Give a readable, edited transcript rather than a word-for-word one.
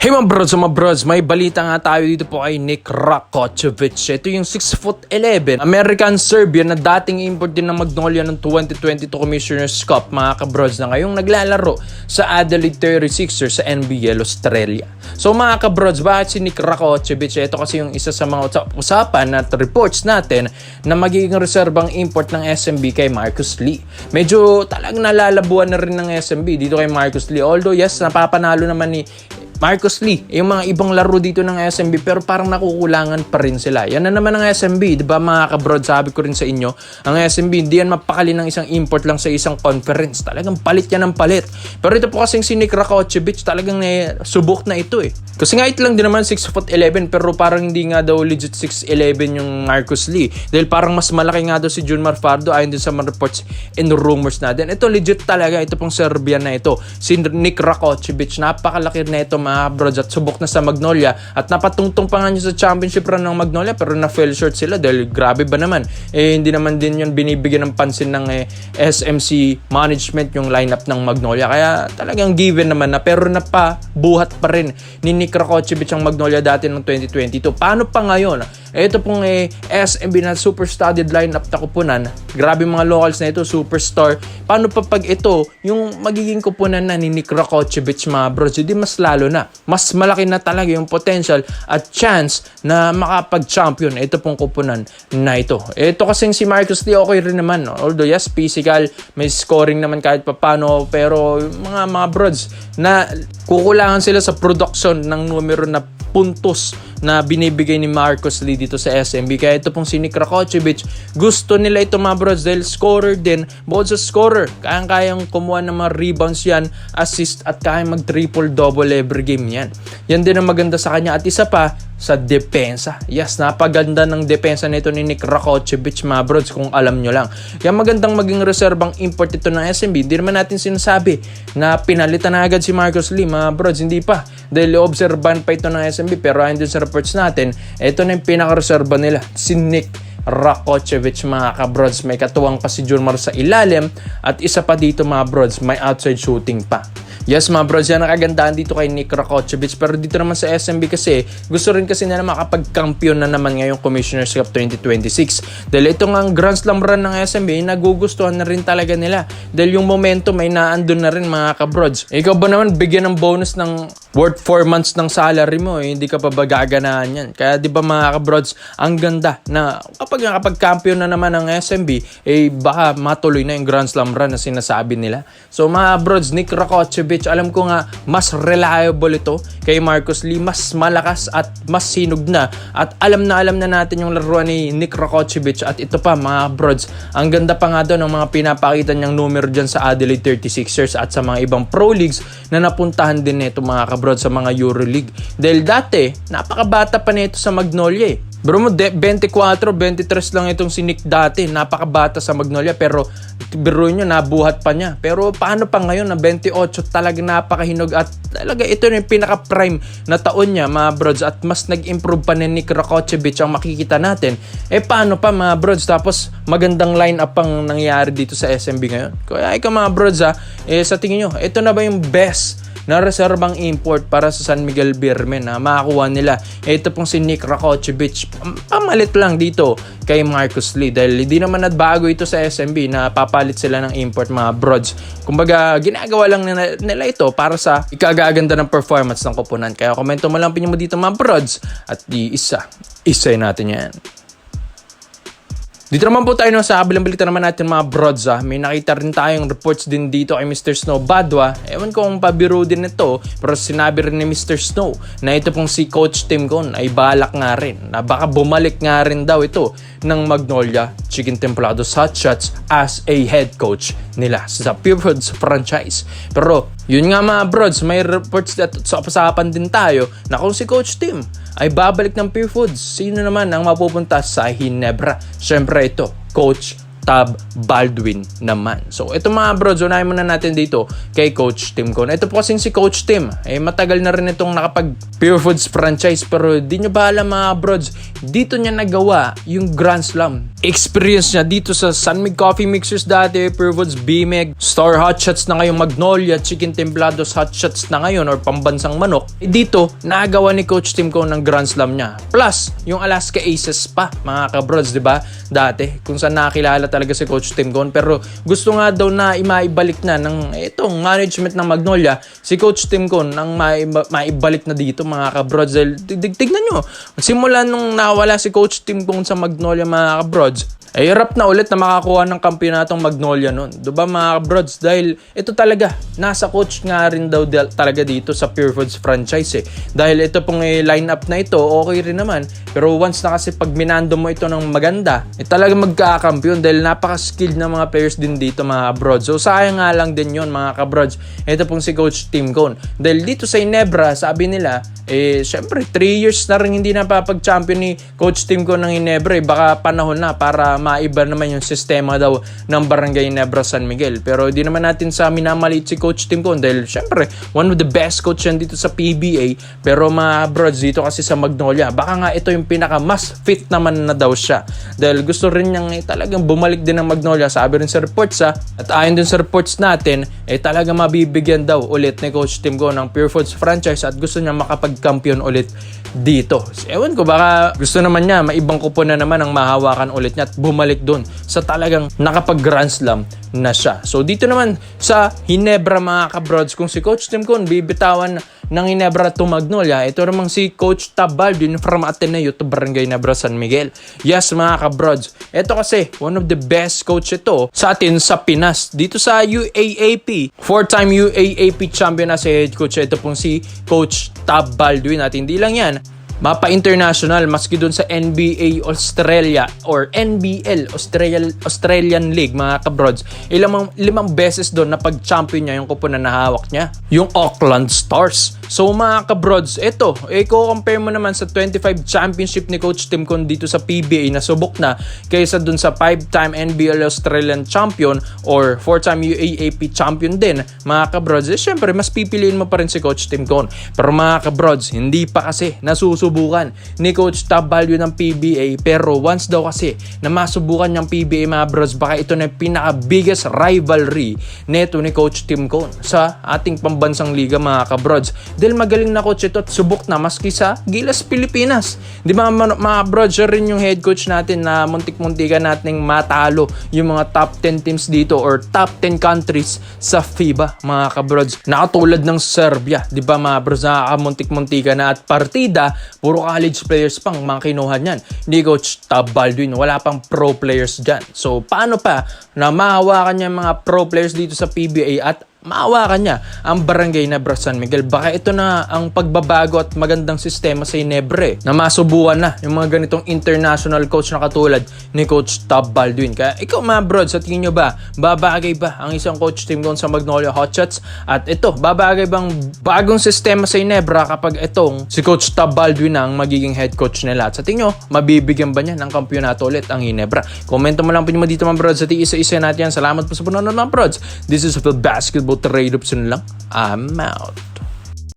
Hey mga brods, may balita nga tayo dito po kay Nick Rakocevic. Ito yung 6'11", American Serbian na dating import din ng Magnolia ng 2022 Commissioner's Cup mga kabrods na ngayong naglalaro sa Adelaide 36ers sa NBL Australia. So mga kabrods, bakit si Nick Rakocevic? Ito kasi yung isa sa mga usapan at reports natin na magiging reserbang import ng SMB kay Marcus Lee. Medyo talagang nalalabuan na rin ng SMB dito kay Marcus Lee. Although yes, napapanalo naman ni Marcus Lee, yung mga ibang laro dito ng SMB pero parang nakukulangan pa rin sila. Yan na naman ang SMB, di ba mga kabrod? Sabi ko rin sa inyo, ang SMB hindi yan mapakali ng isang import lang sa isang conference. Talagang palit yan ng palit. Pero ito po kasing si Nick Rakocevic, talagang subok na ito eh. Kasi nga ito lang din naman 6'11", pero parang hindi nga daw legit 6'11" yung Marcus Lee. Dahil parang mas malaki nga daw si Junmar Fardo ayon din sa mga reports and rumors natin. Ito legit talaga, ito pong Serbian na ito. Si Nick Rakocevic, napakalaki na ito mga brods at subok na sa Magnolia at napatungtong pa nga niya sa championship run ng Magnolia pero na-fell short sila dahil grabe ba naman hindi naman din yun binibigyan ng pansin ng SMC management yung lineup ng Magnolia, kaya talagang given naman na pero napabuhat pa rin ni Nick Rakocevic ang Magnolia dati ng 2022. Paano pa ngayon? Ito pong SMB na super studded lineup na kupunan, grabe mga locals na ito, superstar. Paano pa pag ito yung magiging kupunan na ni Nick Rakocevic mga brods? Hindi mas lalo na, mas malaki na talaga yung potential at chance na makapag-champion ito pong kupunan na ito. Ito kasing si Marcus Lee okay rin naman, no? Although yes, physical, may scoring naman kahit papano, pero mga brods na kukulangan sila sa production ng numero na puntos na binibigay ni Marcus Lee dito sa SMB. Kaya ito pong si Nick Rakocevic, gusto nila ito mga brods dahil scorer din. Bukod sa scorer, kayang kumuha ng mga rebounds yan, assist at kayang mag-triple-double every game yan. Yan din ang maganda sa kanya. At isa pa, sa depensa. Yes, napaganda ng depensa nito ni Nick Rakocevic mga brods kung alam nyo lang. Kaya magandang maging reserbang import ito ng SMB. Hindi naman natin sinasabi na pinalitan na agad si Marcus Lee mga brods. Hindi pa. Dahil obserban pa ito ng SMB. Pero ayon din sa reports natin, ito na yung pinaka-reserva nila. Si Nick Rakocevic mga kabrods. May katuwang pa si Junmar sa ilalim. At isa pa dito mga brods, may outside shooting pa. Yes mga brods, yan ang kagandahan dito kay Nick Rakocevic. Pero dito naman sa SMB kasi, gusto rin kasi nila makapag-kampiyon na naman ngayong Commissioner's Cup 2026. Dahil ito nga ang Grand Slam run ng SMB, nagugustuhan na rin talaga nila. Dahil yung momentum ay naandun na rin mga kabrods. Ikaw ba naman bigyan ng bonus ng worth 4 months ng salary mo, hindi ka pa ba gaganahan yan? Kaya di ba mga kabrods, ang ganda na kapag nakapag-kampiyon na naman ng SMB, baka matuloy na yung Grand Slam run na sinasabi nila. So mga brods, Nick Rakocevic, alam ko nga mas reliable ito kay Marcus Lee, mas malakas at mas sinug na at alam na natin yung laruan ni Nick Rakocevic. At ito pa mga brods, ang ganda pa nga doon ng mga pinapakita niyang numero dyan sa Adelaide 36ers at sa mga ibang pro leagues na napuntahan din nito mga kabrods sa mga EuroLeague. Dahil dati napakabata pa nito sa Magnolia Bro mo, 24, 23 lang itong si Nick dati. Napakabata sa Magnolia pero biro nyo, nabuhat pa niya. Pero paano pa ngayon na 28, talaga napakahinog at talaga ito yung pinaka-prime na taon niya mga brods at mas nag-improve pa ni Nick Rakocevic ang makikita natin. Paano pa mga brods? Tapos magandang line-up pang nangyayari dito sa SMB ngayon. Kaya ikaw mga brods sa tingin nyo, ito na ba yung best na reserbang import para sa San Miguel Beermen na makakuha nila? Ito pong si Nick Rakocevic, pamalit lang dito kay Marcus Lee dahil hindi naman nagbago ito sa SMB na papalit sila ng import mga brods. Kumbaga ginagawa lang nila ito para sa ikagaganda ng performance ng koponan. Kaya komento mo lang pinyo mo dito mga brods at isa natin yan. Dito naman po tayo sa kabilang balita naman natin mga brods. May nakita rin tayong reports din dito kay Mr. Snow Badwa. Ewan ko kung pabiro din ito, pero sinabi rin ni Mr. Snow na ito pong si Coach Tim Cone ay balak nga rin na baka bumalik nga rin daw ito ng Magnolia Chicken Templados Hotshots as a head coach nila sa Pure Foods franchise. Pero yun nga mga brods, may reports at sa usapan din tayo na kung si Coach Tim ay babalik ng Pure Foods, sino naman ang mapupunta sa Ginebra? Siyempre ito, Coach Tab Baldwin naman. So ito mga brods, unahin muna natin dito kay Coach Tim Cone. Ito po kasing si Coach Tim, matagal na rin itong nakapag Pure Foods franchise, pero di nyo ba alam mga brods, dito niya nagawa yung Grand Slam. Experience niya dito sa San Mig Coffee Mixers dati, Pure Foods BMEG, Star Hot Shots na ngayon, Magnolia, Chicken Templados Hot Shots na ngayon or pambansang manok. Dito, nagawa ni Coach Tim Cone ng Grand Slam niya. Plus, yung Alaska Aces pa, mga kabrods, di ba? Dati, kung saan nakilala talaga si Coach Tim Cone. Pero gusto nga daw na maibalik na ng itong management ng Magnolia, si Coach Tim Cone nang maibalik na dito, mga kabrods. Tignan nyo, simula nung nawala si Coach Tim Cone sa Magnolia, mga kabrods, hirap na ulit na makakuha ng kampyonatong Magnolia nun. Diba mga brods? Dahil ito talaga, nasa coach nga rin daw talaga dito sa Pure Foods franchise Dahil ito pong lineup na ito, okay rin naman. Pero once na kasi pag minando mo ito ng maganda, talaga magkakakampiyon dahil napaka-skilled na mga players din dito mga brods. So sayang nga lang din yon mga kabrods. Ito pong si Coach Tim Cone. Dahil dito sa Ginebra, sabi nila, syempre 3 years na rin hindi napapag-champion ni Coach Tim Cone ng Ginebra. Baka panahon na para maiba naman yung sistema daw ng Barangay Ginebra San Miguel. Pero di naman natin sa minamalit si Coach Tim Cone dahil syempre one of the best coach yan dito sa PBA. Pero mga brods dito kasi sa Magnolia, baka nga ito yung pinaka mas fit naman na daw siya. Dahil gusto rin niyang talagang bumalik din ng Magnolia, sabi rin sa reports at ayon din sa reports natin, talagang mabibigyan daw ulit ni Coach Tim Cone ng Pure Foods franchise at gusto niya makapag-champion ulit dito. Ewan ko, baka gusto naman niya maibang kupo na naman ang mahawakan ulit niya at bumalik dun sa talagang nakapag Grand Slam na siya. So dito naman sa Ginebra mga kabrods, kung si Coach Tim Cone bibitawan ng Ginebra to Magnolia, ito namang si Coach Tab Baldwin from Ateneo to Barangay Ginebra San Miguel. Yes mga kabrods, ito kasi one of the best coach ito sa atin sa Pinas. Dito sa UAAP, 4-time UAAP champion na si head coach. Ito pong si Coach Tab Baldwin at hindi lang yan, mapa-international maski dun sa NBA Australia or NBL Australian League mga kabrods. Limang beses doon na pag-champion niya yung kupo na nahawak niya, yung Auckland Stars. So mga kabrods, ito, i-compare mo naman sa 25 championship ni Coach Tim Cone dito sa PBA na subok na kaysa dun sa 5-time NBL Australian champion or 4-time UAAP champion din mga kabrods. Syempre mas pipiliin mo pa rin si Coach Tim Cone. Pero mga kabrods, hindi pa kasi nasusubukan ni Coach Tab Baldwin ng PBA, pero once daw kasi na masubukan niyang PBA mga bros, baka ito na yung pinaka-biggest rivalry neto ni Coach Tim Cone sa ating pambansang liga mga kabrods. Dahil magaling na coach ito at subok na maski sa Gilas Pilipinas. Di ba mga brods, siya rin yung head coach natin na muntik-muntikan nating matalo yung mga top 10 teams dito or top 10 countries sa FIBA mga kabrods. Nakatulad ng Serbia, di ba mga bros, nakakamuntik-muntikan na at partida, puro college players pang mga kinuha niyan. Hindi Coach Tab Baldwin, wala pang pro players dyan. So, paano pa na mahawakan niya mga pro players dito sa PBA at maawakan niya ang Barangay Ginebra San Miguel? Baka ito na ang pagbabago at magandang sistema sa Ginebra na masubukan na yung mga ganitong international coach na katulad ni Coach Tab Baldwin. Kaya ikaw mga bro, sa tingin nyo ba, babagay ba ang isang Coach Tim Cone sa Magnolia Hotshots? At ito, babagay bang bagong sistema sa Ginebra kapag itong si Coach Tab Baldwin ang magiging head coach nila? At sa tingin nyo, mabibigyan ba niya ng kampyonato ulit ang Ginebra? Komento mo lang po nyo dito mga bro, sa isa-isa natin yan. Salamat po sa panonood mga bro. This is the basketball trade option lang. I'm out.